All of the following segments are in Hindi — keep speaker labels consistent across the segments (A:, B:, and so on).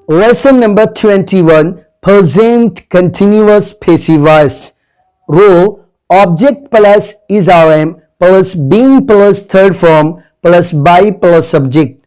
A: Lesson number 21, present continuous passive voice. Rule, object plus is rm plus being plus third form plus by plus subject.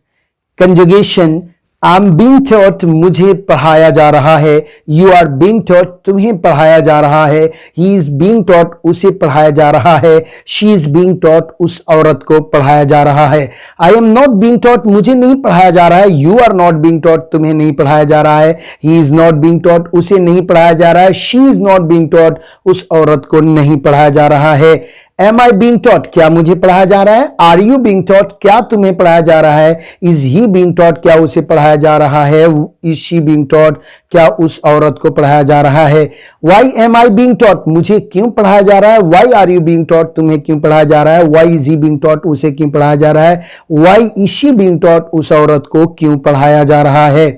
A: Conjugation, I'm being taught, मुझे पढ़ाया जा रहा है. You are being taught, तुम्हें पढ़ाया जा रहा है. He is being taught, उसे पढ़ाया जा रहा है. She is being taught, उस औरत को पढ़ाया जा रहा है. I am not being taught, मुझे नहीं पढ़ाया जा रहा है. You are not being taught, तुम्हें नहीं पढ़ाया जा रहा है. He is not being taught, उसे नहीं पढ़ाया जा रहा है. She is not being taught, उस औरत को नहीं पढ़ाया जा रहा है. Am I being taught? क्या मुझे पढ़ाया जा रहा है? Are you being taught? क्या तुम्हें पढ़ाया जा रहा है? Is he being taught? क्या उसे पढ़ाया जा रहा है? Is she being taught? क्या उस औरत को पढ़ाया जा रहा है? Why am I being taught? मुझे क्यों पढ़ाया जा रहा है? Why are you being taught? तुम्हें क्यों पढ़ाया जा रहा है? Why is he being taught? उसे क्यों पढ़ाया जा रहा है? Why is she being taught? उस औरत को क्यों पढ़ाया जा रहा है?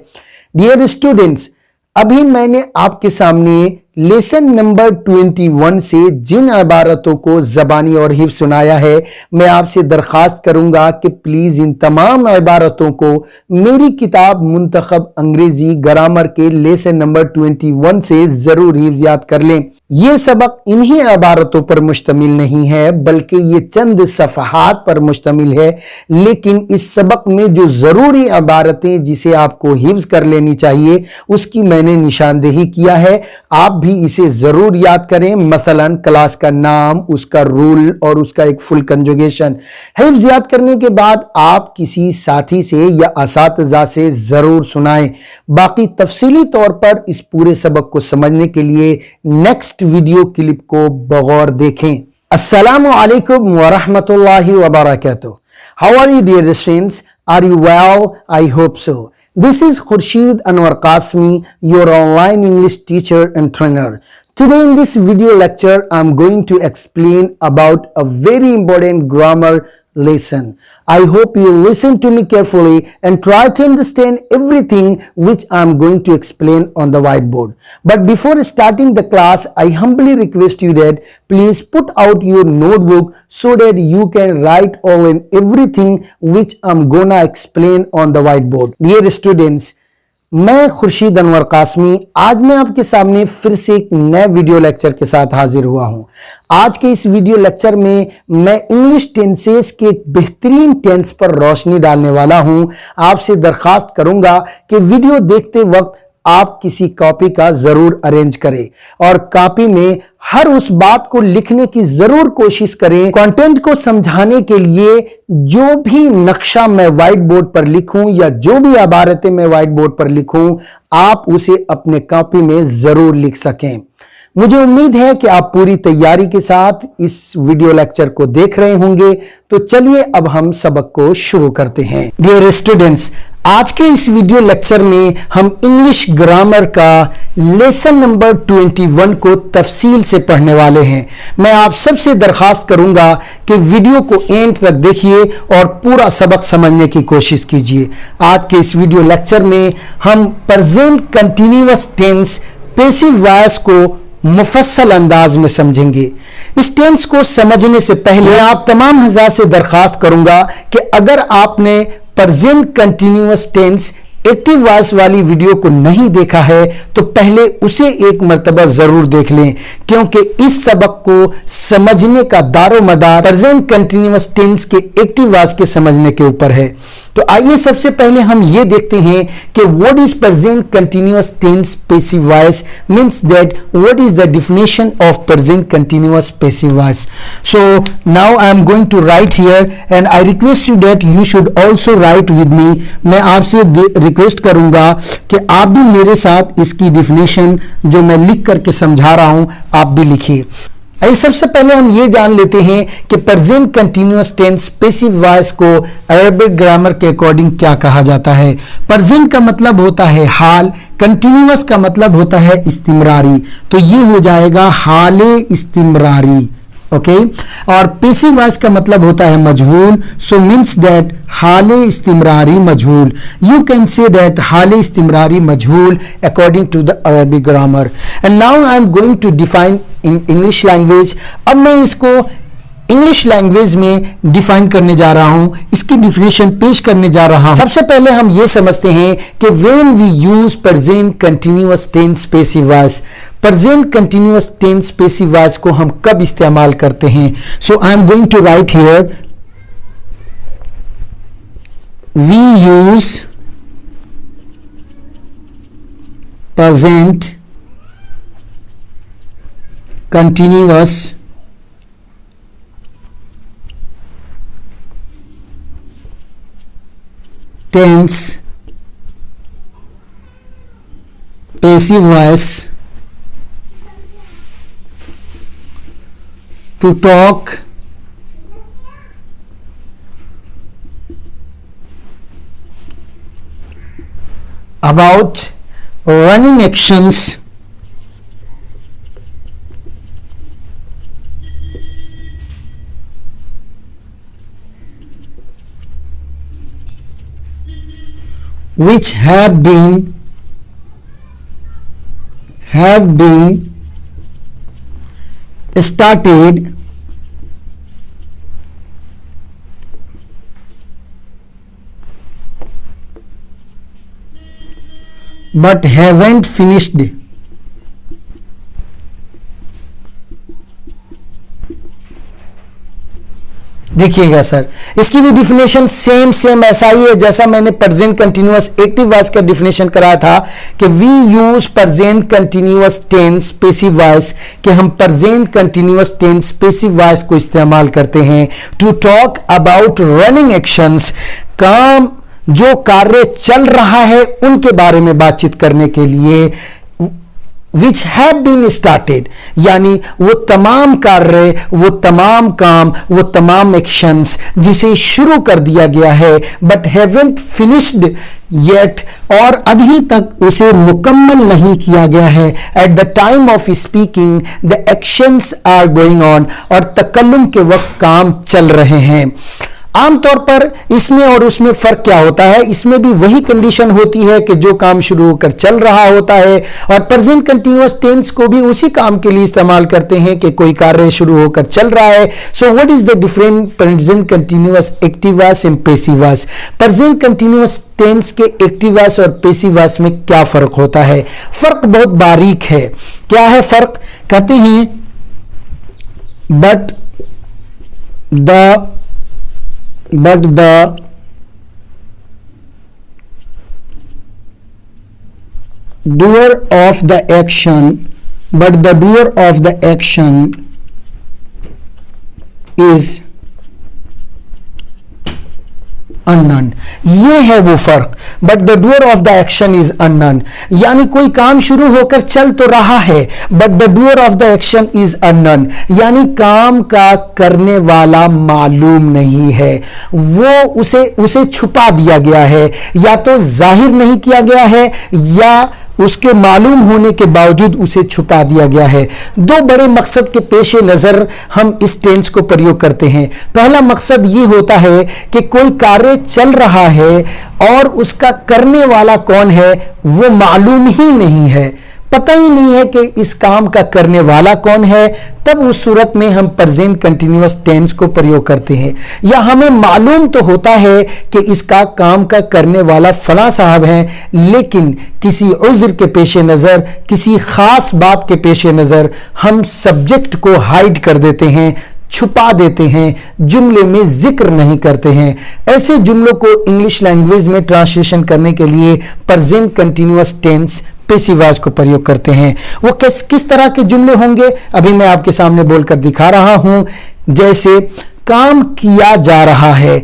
A: Dear students, अभी मैंने आपके सामने लेसन नंबर 21 से जिन इबारतों को ज़बानी और हिफ्ज़ सुनाया है, मैं आपसे दरख्वास्त करूंगा कि प्लीज़ इन तमाम इबारतों को मेरी किताब मुंतखब अंग्रेज़ी ग्रामर के लेसन नंबर 21 से ज़रूर हिफ्ज़ याद कर लें. ये सबक इन्हीं इबारतों पर मुश्तमिल नहीं है, बल्कि ये चंद सफ़हात पर मुश्तमिल है. लेकिन इस सबक में जो ज़रूरी इबारतें जिसे आपको हिफ्ज़ कर लेनी चाहिए, उसकी मैंने निशानदेही किया है. आप भी इसे जरूर याद करें. मसलन क्लास का नाम, उसका रूल और उसका एक फुल कंजुगेशन. हिफ्ज़ याद करने के बाद आप किसी साथी से या असातिज़ा से जरूर सुनाएं. बाकी तफसीली तौर पर इस पूरे सबक को समझने के लिए नेक्स्ट वीडियो क्लिप को बगौर देखें. अस्सलामु अलैकुम व रहमतुल्लाहि व बरकातुहू. How are you, dear students? Are you well? I hope so. This is Khurshid Anwar Qasmi, your online English teacher and trainer. Today in this video lecture, I'm going to explain about a very important grammar lesson. I hope you listen to me carefully and try to understand everything which I'm going to explain on the whiteboard. But before starting the class, I humbly request you that please put out your notebook so that you can write all and everything which I'm gonna explain on the whiteboard. Dear students, मैं खुर्शीद अनवर कासमी आज मैं आपके सामने फिर से एक नए वीडियो लेक्चर के साथ हाजिर हुआ हूं. आज के इस वीडियो लेक्चर में मैं इंग्लिश टेंसेस के एक बेहतरीन टेंस पर रोशनी डालने वाला हूं. आपसे दरखास्त करूंगा कि वीडियो देखते वक्त आप किसी कॉपी का जरूर अरेंज करें और कॉपी में हर उस बात को लिखने की जरूर कोशिश करें. कंटेंट को समझाने के लिए जो भी नक्शा मैं व्हाइट बोर्ड पर लिखूं या जो भी इबारतें मैं व्हाइट बोर्ड पर लिखूं, आप उसे अपने कॉपी में जरूर लिख सकें. मुझे उम्मीद है कि आप पूरी तैयारी के साथ इस वीडियो लेक्चर को देख रहे होंगे. तो चलिए अब हम सबक को शुरू करते हैं. डियर स्टूडेंट्स, आज के इस वीडियो लेक्चर में हम इंग्लिश ग्रामर का लेसन नंबर 21 को तफसील से पढ़ने वाले हैं. मैं आप सबसे दरखास्त करूंगा कि वीडियो को एंड तक देखिए और पूरा सबक समझने की कोशिश कीजिए. आज के इस वीडियो लेक्चर में हम present continuous tense passive voice को मुफस्सल अंदाज में समझेंगे. इस टेंस को समझने से पहले आप तमाम हज़रात से दरखास्त करूंगा कि अगर आपने present continuous tense active voice वाली वीडियो को नहीं देखा है तो पहले उसे एक मर्तबा जरूर देख लें, क्योंकि इस सबक को समझने का दारोमदार प्रेजेंट कंटिन्यूअस टेंस के एक्टिव वॉइस के समझने के ऊपर है. तो आइए सबसे पहले हम ये देखते हैं कि what is present continuous tense passive voice, means that what is the definition of present continuous passive voice. So now I am going to write here and I request you that you should also write with me. मैं आपसे रिक्वेस्ट करूंगा कि आप भी मेरे साथ इसकी डेफिनेशन जो मैं लिख करके समझा रहा हूं आप भी लिखिए. सबसे पहले हम ये जान लेते हैं कि present continuous tense passive voice को अरबिक ग्रामर के अकॉर्डिंग क्या कहा जाता है. प्रेजेंट का मतलब होता है हाल, कंटिन्यूअस का मतलब होता है इस्तिमरारी, तो ये हो जाएगा हाले इस्तिमरारी. ओके और पैसिव वॉइस का मतलब होता है मजहूल, सो मीन्स दैट हाले इस्तिमरारी मजहूल. यू कैन से दैट हाले इस्तिमरारी मजहूल according to the Arabic grammar. And now I am going to define in English language. अब मैं इसको इंग्लिश लैंग्वेज में डिफाइन करने जा रहा हूं, इसकी डिफिनेशन पेश करने जा रहा हूं। सबसे पहले हम यह समझते हैं कि when we use present continuous tense passive voice, present continuous tense passive voice को हम कब इस्तेमाल करते हैं। So I am going to write here, we use present continuous tense passive voice to talk about running actions which have been started but haven't finished. देखिएगा सर, इसकी भी डिफिनेशन सेम ऐसा ही है जैसा मैंने प्रेजेंट कंटिन्यूअस एक्टिव वॉइस का डिफिनेशन कराया था कि we use present continuous tense passive voice, कि हम present continuous tense passive voice को इस्तेमाल करते हैं to talk about running actions, काम जो कार्य चल रहा है उनके बारे में बातचीत करने के लिए, विच हैव बीन स्टार्टेड, यानी वो तमाम कार्य, वो तमाम काम, वो तमाम एक्शंस जिसे शुरू कर दिया गया है बट हैवंट फिनिश्ड येट, और अभी तक उसे मुकम्मल नहीं किया गया है। At the time of speaking the actions are going on, और तकल्लुम के वक्त काम चल रहे हैं। आमतौर पर इसमें और उसमें फर्क क्या होता है, इसमें भी वही कंडीशन होती है कि जो काम शुरू होकर चल रहा होता है, और प्रेजेंट कंटिन्यूअस टेंस को भी उसी काम के लिए इस्तेमाल करते हैं कि कोई कार्य शुरू होकर चल रहा है। So what is the difference present continuous active voice and passive voice. Present continuous tense के एक्टिव वॉइस और पैसिव वॉइस में क्या फर्क होता है? फर्क बहुत बारीक है। क्या है फर्क? कहते हैं but the doer of the action is unknown। ये है वो फर्क, but the doer of the action is unknown, यानी कोई काम शुरू होकर चल तो रहा है but the doer of the action is unknown, यानी काम का करने वाला मालूम नहीं है, वो उसे छुपा दिया गया है, या तो जाहिर नहीं किया गया है या उसके मालूम होने के बावजूद उसे छुपा दिया गया है। दो बड़े मकसद के पेश नजर हम इस टेंस को प्रयोग करते हैं। पहला मकसद ये होता है कि कोई कार्य चल रहा है और उसका करने वाला कौन है वो मालूम ही नहीं है, पता ही नहीं है कि इस काम का करने वाला कौन है, तब उस सूरत में हम प्रेजेंट कंटिन्यूअस टेंस को प्रयोग करते हैं। या हमें मालूम तो होता है कि इसका काम का करने वाला फला साहब है, लेकिन किसी उज़्र के पेश नज़र, किसी खास बात के पेश नज़र हम सब्जेक्ट को हाइड कर देते हैं, छुपा देते हैं, जुमले में जिक्र नहीं करते हैं। ऐसे जुमलों को इंग्लिश लैंग्वेज में ट्रांसलेशन करने के लिए present continuous tense passive voice को प्रयोग करते हैं। वो किस तरह के जुमले होंगे अभी मैं आपके सामने बोलकर दिखा रहा हूं। जैसे काम किया जा रहा है,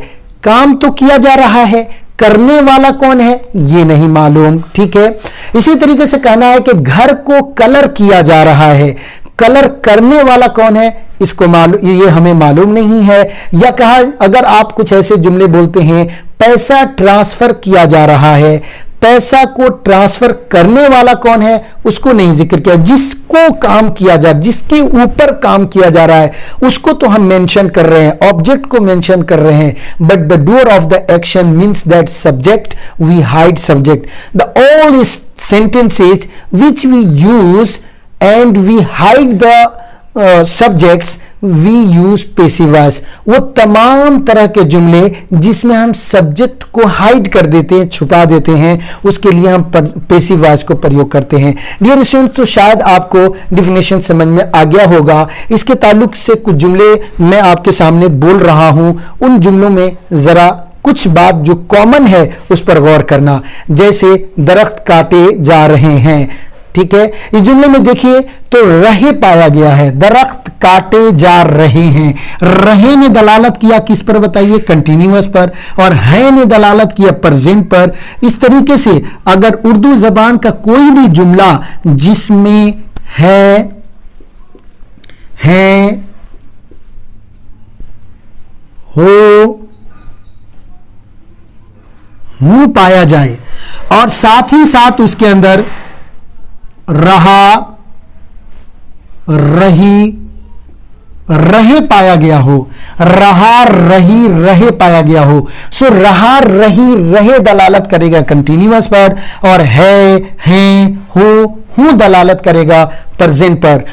A: काम तो किया जा रहा है, करने वाला कौन है ये नहीं मालूम, ठीक है। इसी तरीके से कहना है कि घर को कलर किया जा रहा है, कलर करने वाला कौन है इसको मालूम, ये हमें मालूम नहीं है। या कहा अगर आप कुछ ऐसे जुमले बोलते हैं, पैसा ट्रांसफर किया जा रहा है, पैसा को ट्रांसफर करने वाला कौन है उसको नहीं जिक्र किया, जिसको काम किया जा, जिसके ऊपर काम किया जा रहा है उसको तो हम मेंशन कर रहे हैं, ऑब्जेक्ट को मेंशन कर रहे हैं। But the doer of the action means that subject, we hide subject. The all sentences which we use and we hide the subjects we use passive voice. वो तमाम तरह के जुमले जिसमें हम सब्जेक्ट को हाइड कर देते हैं, छुपा देते हैं, उसके लिए हम पेसिव वॉइस को प्रयोग करते हैं। डियर स्टूडेंट्स, तो शायद आपको डिफिनेशन समझ में आ गया होगा। इसके ताल्लुक से कुछ जुमले मैं आपके सामने बोल रहा हूं, उन जुमलों में जरा कुछ बात जो कॉमन है उस पर गौर करना। जैसे दरख्त काटे जा रहे हैं, ठीक है। इस जुमले में देखिए तो रहे पाया गया है, दरख्त काटे जा रहे हैं। रहे ने दलालत किया किस पर बताइए? कंटिन्यूअस पर। और है ने दलालत किया प्रेजेंट पर। इस तरीके से अगर उर्दू जबान का कोई भी जुमला जिसमें है हो हूं पाया जाए और साथ ही साथ उसके अंदर रहा, रही, रहे पाया गया हो, रहा, रही, रहे पाया गया हो, सो रहा, रही, रहे दलालत करेगा कंटिन्यूअस पर, और है, हैं, हूं दलालत करेगा प्रेजेंट पर।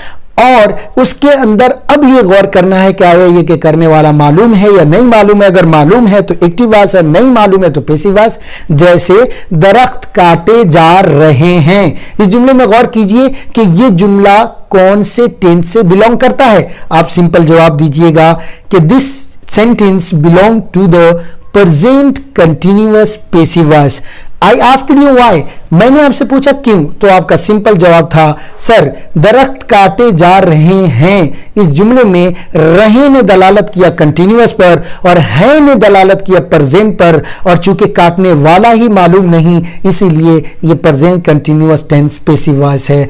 A: और उसके अंदर अब ये गौर करना है क्या है ये कि करने वाला मालूम है या नहीं मालूम है। अगर मालूम है तो एक्टिव वॉइस है, नहीं मालूम है तो पैसिव वॉइस। जैसे दरख्त काटे जा रहे हैं, इस जुमले में गौर कीजिए कि ये जुमला कौन से टेंस से बिलोंग करता है। आप सिंपल जवाब दीजिएगा कि this sentence belong to the present continuous passive voice. I asked you why, मैंने आपसे पूछा क्यों, तो आपका सिंपल जवाब था सर दरख्त काटे जा रहे हैं। इस जुमले में रहे ने दलालत किया कंटिन्यूअस पर और है ने दलालत किया प्रेजेंट पर, और चूंकि काटने वाला ही मालूम नहीं इसीलिए ये present continuous tense passive voice है।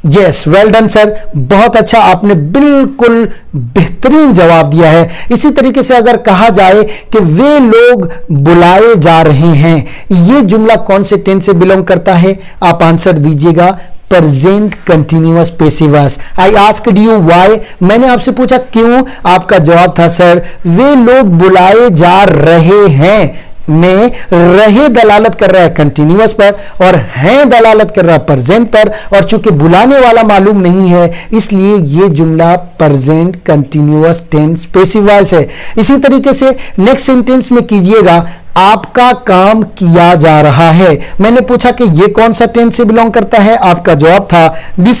A: यस, वेल डन सर, बहुत अच्छा, आपने बिल्कुल बेहतरीन जवाब दिया है। इसी तरीके से अगर कहा जाए कि वे लोग बुलाए जा रहे हैं, ये जुमला कौन से टेंस से बिलोंग करता है? आप आंसर दीजिएगा present continuous passive voice. I asked you why, मैंने आपसे पूछा क्यों, आपका जवाब था सर वे लोग बुलाए जा रहे हैं में रहे दलालत कर रहा है कंटिन्यूअस पर और है दलालत कर रहा है प्रेजेंट पर, और चूंकि बुलाने वाला मालूम नहीं है इसलिए ये जुमला present continuous tense passive voice है। इसी तरीके से नेक्स्ट सेंटेंस में कीजिएगा आपका काम किया जा रहा है। मैंने पूछा कि ये कौन सा टेंस से बिलोंग करता है, आपका जवाब था this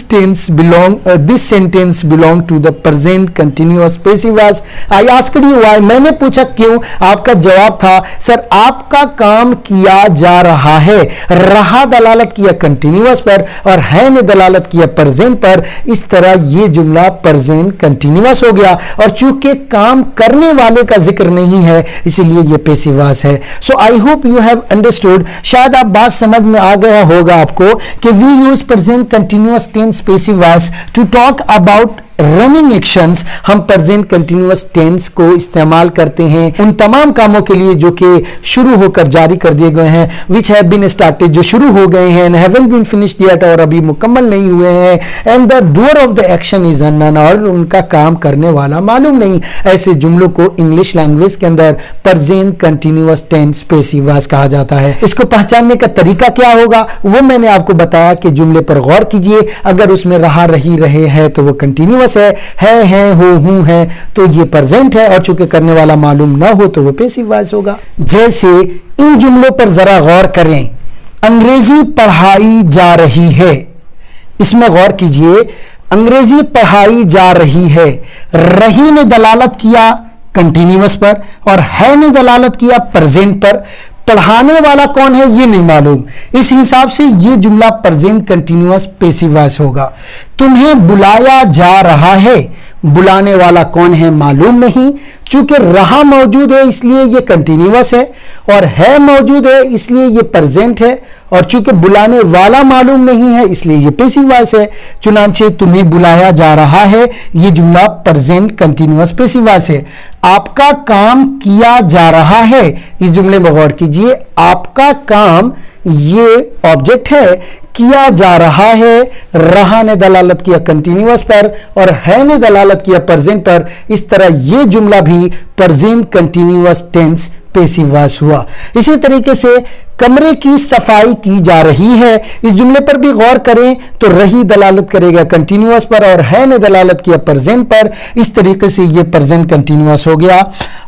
A: sentence belong to the present continuous passive voice. I asked you why, मैंने पूछा क्यों, आपका जवाब था सर आपका काम किया जा रहा है। रहा दलालत किया कंटिन्यूअस पर और है ने दलालत किया प्रेजेंट पर, इस तरह ये जुमला प्रेजेंट कंटिन्यूअस हो गया, और चूंकि काम करने वाले का जिक्र नहीं है इसीलिए ये पैसिव वॉइस है। So I hope you have understood, शायद आप बात समझ में आ गया होगा आपको कि we use present continuous tense passive voice to talk about running actions. हम प्रेजेंट कंटिन्यूअस टेंस को इस्तेमाल करते हैं उन तमाम कामों के लिए जो कि शुरू होकर जारी कर दिए गए हैं, विच हैव बीन स्टार्टेड, जो शुरू हो गए हैं, and haven't been finished yet, और अभी मुकम्मल नहीं हुए हैं, and the doer of the action is unknown, और उनका काम करने वाला मालूम नहीं। ऐसे जुमलों को इंग्लिश लैंग्वेज के अंदर present continuous tense passive voice कहा जाता है। इसको पहचानने का तरीका क्या होगा वो मैंने आपको बताया कि जुमले पर गौर कीजिए, अगर उसमें रहा, रही, रहे है तो वो कंटिन्यूअस है, हो, हूं है तो ये प्रेजेंट है, और चूंकि करने वाला मालूम ना हो तो वो पैसिव वॉइस होगा। जैसे इन जुमलों पर जरा गौर करें, अंग्रेजी पढ़ाई जा रही है, इसमें गौर कीजिए, अंग्रेजी पढ़ाई जा रही है, रही ने दलालत किया कंटिन्यूअस पर और है ने दलालत किया प्रेजेंट पर, पढ़ाने वाला कौन है ये नहीं मालूम, इस हिसाब से ये जुमला प्रेजेंट कंटिन्यूअस पैसिव वॉइस होगा। तुम्हें बुलाया जा रहा है, बुलाने वाला कौन है मालूम नहीं, चूंकि रहा मौजूद है इसलिए ये कंटिन्यूअस है, और है मौजूद है इसलिए ये प्रेजेंट है, और चूंकि बुलाने वाला मालूम नहीं है इसलिए ये पैसिव वॉइस है। चुनांचे तुम्हें बुलाया जा रहा है, ये जुमला प्रेजेंट कंटिन्यूअस पैसिव वॉइस है। आपका काम किया जा रहा है, इस जुमले में गौर कीजिए, आपका काम ये ऑब्जेक्ट है, किया जा रहा है, रहा ने दलालत किया कंटिन्यूअस पर और है ने दलालत किया प्रेजेंट पर, इस तरह ये जुमला भी present continuous tense passive voice हुआ। इसी तरीके से कमरे की सफाई की जा रही है। इस जुमले पर भी गौर करें तो रही दलालत करेगा कंटिन्यूअस पर और है ने दलालत किया प्रेजेंट पर। इस तरीके से ये प्रेजेंट कंटिन्यूअस हो गया।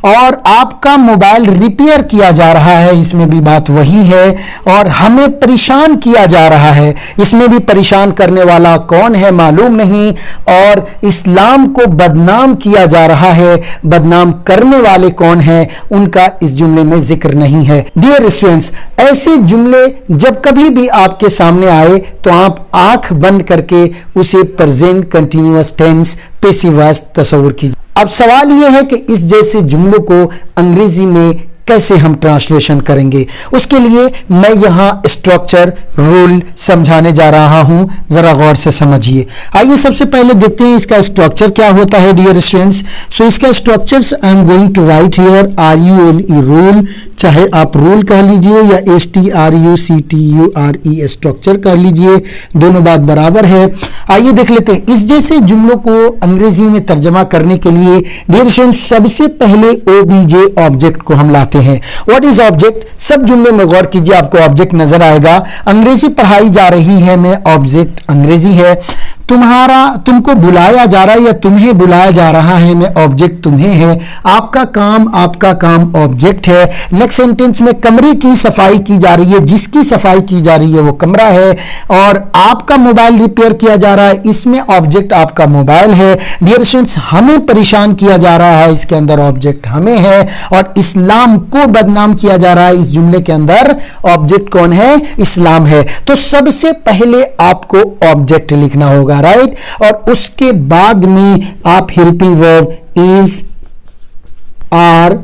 A: और आपका मोबाइल रिपेयर किया जा रहा है, इसमें भी बात वही है। और हमें परेशान किया जा रहा है, इसमें भी परेशान करने वाला कौन है मालूम नहीं। और इस्लाम को बदनाम किया जा रहा है, बदनाम करने वाले कौन है उनका इस जुमले में जिक्र नहीं है। डियर स्टूडेंट्स, ऐसे जुमले जब कभी भी आपके सामने आए तो आप आंख बंद करके उसे present continuous tense passive voice तस्वीर कीजिए। अब सवाल यह है कि इस जैसे जुमलों को अंग्रेजी में कैसे हम ट्रांसलेशन करेंगे। उसके लिए मैं यहां स्ट्रक्चर रूल समझाने जा रहा हूं, जरा गौर से समझिए। आइए सबसे पहले देखते हैं इसका स्ट्रक्चर क्या होता है डियर स्टूडेंट्स। सो इसका structures I am going to write here RULE rule, चाहे आप रूल कह लीजिए या STRUCTURE स्ट्रक्चर कह लीजिए, दोनों बात बराबर है। आइए देख लेते हैं इस जैसे जुमलों को अंग्रेजी में तर्जमा करने के लिए डियर स्टूडेंट्स सबसे पहले OBJ ऑब्जेक्ट को हम लाते हैं। What is object? सब जुमले में गौर कीजिए, आपको ऑब्जेक्ट नजर आएगा। अंग्रेजी पढ़ाई जा रही है में ऑब्जेक्ट अंग्रेजी है। तुमको बुलाया जा रहा है या तुम्हें बुलाया जा रहा है में ऑब्जेक्ट तुम्हें है। आपका काम ऑब्जेक्ट है। नेक्स्ट सेंटेंस में कमरे की सफाई की जा रही है, जिसकी सफाई की जा रही है वो कमरा है। और आपका मोबाइल रिपेयर किया जा रहा है, इसमें ऑब्जेक्ट आपका मोबाइल है। डियर स्टूडेंट्स, हमें परेशान किया जा रहा है, इसके अंदर ऑब्जेक्ट हमें है। और इस्लाम को बदनाम किया जा रहा है, इस जुमले के अंदर ऑब्जेक्ट कौन है? इस्लाम है। तो सबसे पहले आपको ऑब्जेक्ट लिखना होगा, राइट। और उसके बाद में आप helping verb is, are,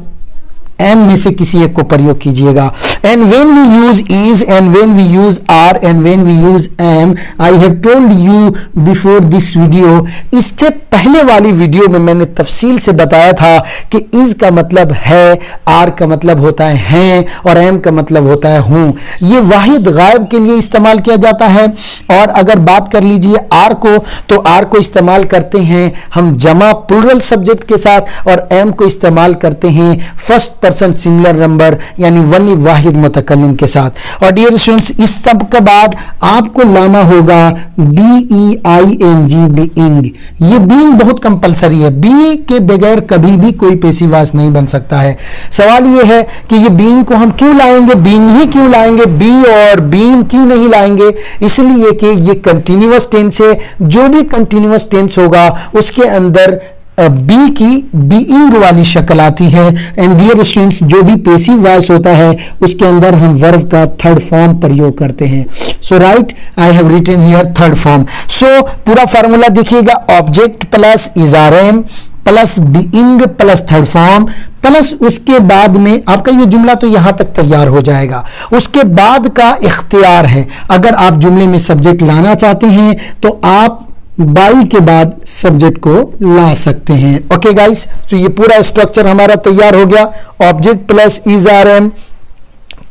A: am में से किसी एक को प्रयोग कीजिएगा। And when we use is and when we use are and when we use am, I have told you before this video, इससे पहले वाली वीडियो में मैंने तफसील से बताया था कि इज का मतलब है, आर का मतलब होता है हैं और एम का मतलब होता है हूं। ये वाहिद गायब के लिए इस्तेमाल किया जाता है। और अगर बात कर लीजिए आर को, तो आर को इस्तेमाल करते हैं हम जमा प्लूरल सब्जेक्ट के साथ और एम को इस्तेमाल करते हैं फर्स्ट पर्सन सिंगुलर नंबर यानी वली वाहिद मुतकल्लिम के साथ। और डियर स्टूडेंट्स, इस सब के बाद आपको लाना होगा BEING, बीइंग। ये बीइंग बहुत कंपलसरी है, बी के बगैर कभी भी कोई पैसिव वॉइस नहीं बन सकता है। सवाल ये है कि ये बीइंग को हम क्यों लाएंगे, बीइंग ही क्यों लाएंगे, बी और बीइंग क्यों नहीं लाएंगे? इसलिए कि ये कंटिन्यूअस टेंस है। जो भी कंटिन्यूअस टेंस होगा उसके अंदर बी की बीइंग वाली शक्ल आती है। एंड डियर स्टूडेंट्स, जो भी पैसिव वॉइस होता है उसके अंदर हम वर्ब का थर्ड फॉर्म प्रयोग करते हैं। So right, I have written here third form. So पूरा फार्मूला देखिएगा, object plus is are am plus being plus third form plus उसके बाद में आपका ये जुमला तो यहां तक तैयार हो जाएगा। उसके बाद का इख्तियार है, अगर आप जुमले में सब्जेक्ट लाना चाहते हैं तो आप बाई के बाद सब्जेक्ट को ला सकते हैं। ओके गाइस, तो ये पूरा स्ट्रक्चर हमारा तैयार हो गया। Object plus is are am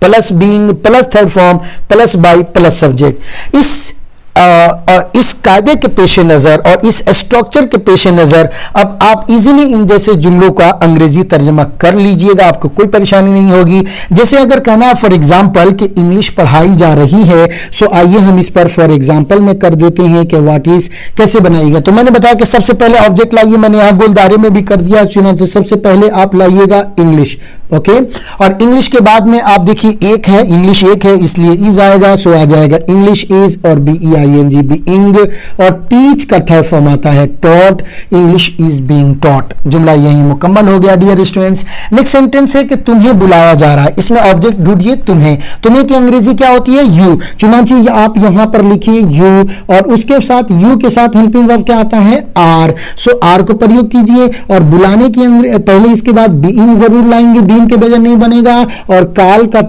A: plus being plus third form plus by plus subject. इस कायदे के पेश नज़र और इस स्ट्रक्चर के पेश नज़र अब आप इजीली इन जैसे जुमलों का अंग्रेजी तर्जमा कर लीजिएगा, आपको कोई परेशानी नहीं होगी। जैसे अगर कहना है फॉर एग्जांपल कि इंग्लिश पढ़ाई जा रही है, सो आइए हम इस पर फॉर एग्जांपल में कर देते हैं कि व्हाट इज कैसे बनाइएगा। तो मैंने बताया कि सबसे पहले ऑब्जेक्ट लाइए, मैंने यहाँ गोल दायरे में भी कर दिया चुना। सबसे पहले आप लाइएगा इंग्लिश, ओके। और इंग्लिश के बाद में आप देखिए एक है, इंग्लिश एक है इसलिए इज आएगा, सो आ जाएगा इंग्लिश इज और BEING बीइंग। और टीच का थर्ड फॉर्म आता है taught, English is being taught. जुमला यही मुकम्मल हो गया डियर स्टूडेंट्स। नेक्स्ट सेंटेंस है कि तुम्हें बुलाया जा रहा है, इसमें ऑब्जेक्ट ढूंढिए तुम्हें। तुम्हें की अंग्रेजी क्या होती है? यू। चुनांची आप यहां पर लिखिए यू और उसके साथ यू के साथ हेल्पिंग वर्ब क्या आता है? आर। सो आर को प्रयोग कीजिए और बुलाने की पहले इसके बाद बीइंग जरूर लाएंगे, बीइंग के बगैर नहीं बनेगा। और कॉल का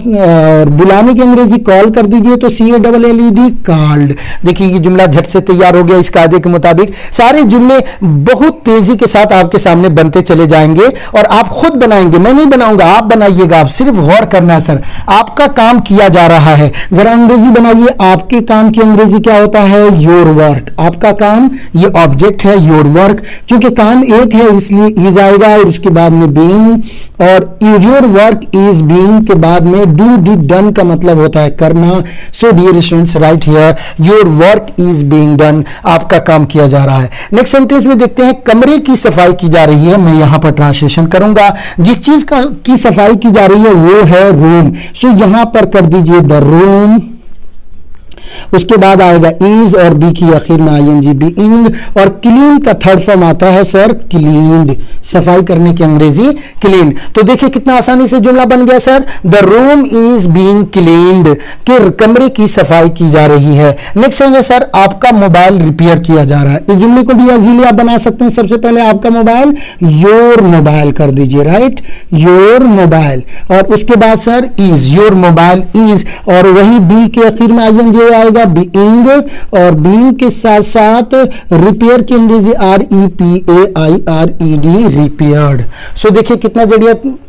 A: बुलाने की अंग्रेजी कॉल कर दीजिए तो CALLED कॉल्ड। देखिए ये जुमला झट से तैयार हो गया इस कायदे के मुताबिक। सारे जुमले बहुत तेजी के साथ आपके सामने बनते चले जाएंगे और आप खुद बनाएंगे, मैं नहीं बनाऊंगा, आप बनाइएगा। आप सिर्फ गौर करना है सर, आपका काम किया जा रहा है। जरा अंग्रेजी बनाइए, आपके काम की अंग्रेजी क्या होता है? Your work. आपका काम, ये ऑब्जेक्ट है योर वर्क। चूंकि काम एक है इसलिए इज आएगा और उसके बाद में बीइंग और योर वर्क इज बीइंग के बाद में डू डिड डन का मतलब होता है करना। So dear students right here your work is being done, आपका काम किया जा रहा है। नेक्स्ट सेंटेंस में देखते हैं कमरे की सफाई की जा रही है। मैं यहां पर ट्रांसलेशन करूंगा। जिस चीज की सफाई की जा रही है वो है रूम। सो यहां पर कर दीजिए द रूम। उसके बाद आएगा इज और बी की आखिर में आईएनजी बीइंग, और क्लीन का थर्ड फॉर्म आता है सर क्लीन्ड, सफाई करने की अंग्रेजी क्लीन। तो देखिए कितना आसानी से जुमला बन गया sir, the room is being cleaned, कि कमरे की सफाई की जा रही है। नेक्स्ट है सर आपका मोबाइल रिपेयर किया जा रहा है। इस जुमले को भी इजीली आप बना सकते हैं। सबसे पहले आपका मोबाइल, योर मोबाइल कर दीजिए, राइट, योर मोबाइल, और उसके बाद sir is, your mobile is, और वही बी के आखिर में आईएनजी आएगा बीइंग, और बीइंग के साथ साथ रिपेयर की अंग्रेजी REPAIRED, रिपेयर्ड। सो देखिए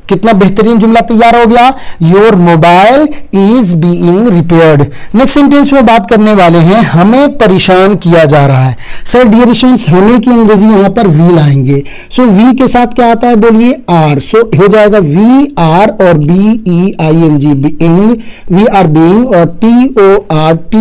A: कितना बेहतरीन जुमला तैयार हो गया, your mobile is being repaired. Next sentence में बात करने वाले हैं हमें परेशान किया जा रहा है। सर डियर स्टूडेंट्स हमें की अंग्रेजी यहां पर वी लाएंगे। सो वी के साथ क्या आता है बोलिए आर। सो हो जाएगा वी आर और BEING being, we are being, और TORTURED,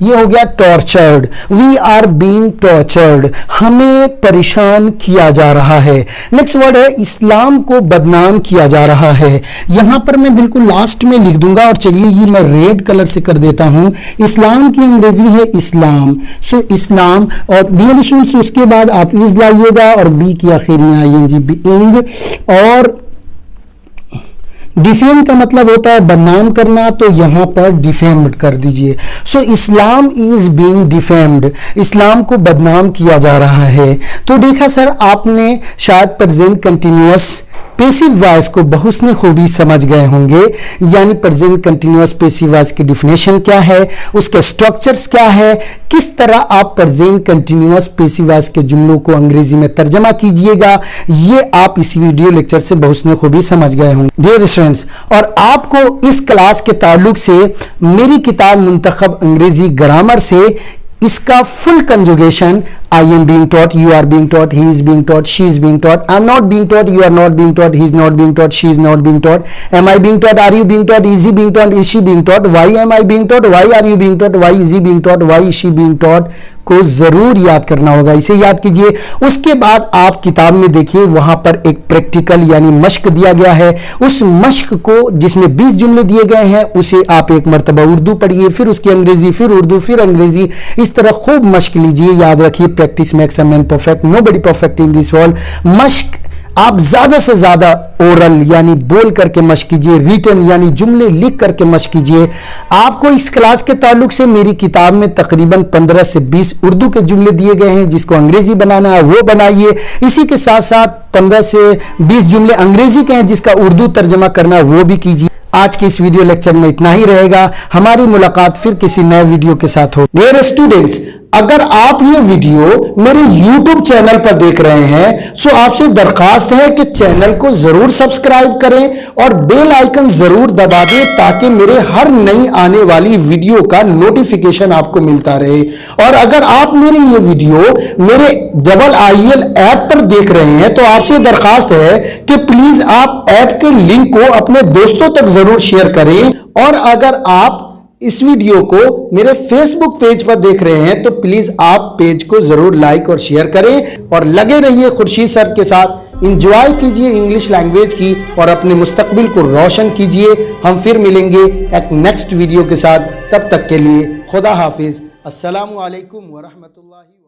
A: ये हो गया tortured, we are being tortured, हमें परेशान किया जा रहा है। नेक्स्ट वर्ड है इस्लाम को बदनाम किया जा रहा है। यहां पर मैं बिल्कुल लास्ट में लिख दूंगा, और चलिए ये मैं रेड कलर से कर देता हूं। इस्लाम की अंग्रेजी है इस्लाम। सो इस्लाम, और डियर स्टूडेंट्स उसके बाद आप इज लाइएगा और बी की आखिर में आईएनजी बीइंग, और डिफेम का मतलब होता है बदनाम करना, तो यहां पर डिफेम्ड कर दीजिए। सो इस्लाम इज बीइंग डिफेम्ड, इस्लाम को बदनाम किया जा रहा है। तो देखा सर आपने शायद प्रेजेंट कंटिन्यूअस पेसिव वॉइस को बहुसने खूबी समझ गए होंगे, यानी प्रेजेंट कंटिन्यूअस पेसिव वॉइस की डिफिनेशन क्या है, उसके स्ट्रक्चर्स क्या है, किस तरह आप प्रेजेंट कंटिन्यूअस पेसिव वॉइस के जुमलों को अंग्रेजी में तर्जमा कीजिएगा, ये आप इस वीडियो लेक्चर से बहुसने खूबी समझ गए होंगे डियर स्टूडेंट्स। और आपको इस क्लास के ताल्लुक से मेरी किताब मुंतखब अंग्रेजी ग्रामर से इसका full conjugation, I am being taught, you are being taught, he is being taught, she is being taught, I am not being taught, you are not being taught, he is not being taught, she is not being taught, am I being taught, are you being taught, is he being taught, is she being taught, why am I being taught, why are you being taught, why is he being taught, why is she being taught को जरूर याद करना होगा, इसे याद कीजिए। उसके बाद आप किताब में देखिए वहां पर एक प्रैक्टिकल यानी मश्क दिया गया है। उस मश्क को जिसमें 20 जुमले दिए गए हैं उसे आप एक मरतबा उर्दू पढ़िए, फिर उसकी अंग्रेजी, फिर उर्दू, फिर अंग्रेजी, इस तरह खूब मश्क लीजिए। याद रखिए practice makes a man perfect, nobody perfect in this world. मश्क आप ज्यादा से ज्यादा ओरल यानी बोल करके मश्क कीजिए, रिटन यानी जुमले लिख करके मश्क कीजिए। आपको इस क्लास के ताल्लुक से मेरी किताब में तकरीबन 15 से 20 उर्दू के जुमले दिए गए हैं, जिसको अंग्रेजी बनाना है वो बनाइए। इसी के साथ साथ 15 से 20 जुमले अंग्रेजी के हैं जिसका उर्दू तर्जमा करना है वो भी कीजिए। आज के इस वीडियो लेक्चर में इतना ही रहेगा। हमारी मुलाकात फिर किसी नए वीडियो के साथ हो। डियर स्टूडेंट्स, अगर आप ये वीडियो मेरे YouTube चैनल पर देख रहे हैं तो आपसे दरखास्त है कि चैनल को जरूर सब्सक्राइब करें और बेल आइकन जरूर दबा दें ताकि मेरे हर नई आने वाली वीडियो का नोटिफिकेशन आपको मिलता रहे। और अगर आप मेरी ये वीडियो मेरे IIL ऐप पर देख रहे हैं तो आपसे दरखास्त है कि प्लीज आप ऐप के लिंक को अपने दोस्तों तक जरूर शेयर करें। और अगर आप इस वीडियो को मेरे फेसबुक पेज पर देख रहे हैं तो प्लीज आप पेज को जरूर लाइक और शेयर करें और लगे रहिए खुर्शीद सर के साथ। एंजॉय कीजिए इंग्लिश लैंग्वेज की और अपने मुस्तकबिल को रोशन कीजिए। हम फिर मिलेंगे एक नेक्स्ट वीडियो के साथ, तब तक के लिए खुदा हाफिज। अस्सलामु अलैकुम व रहमतुल्लाहि।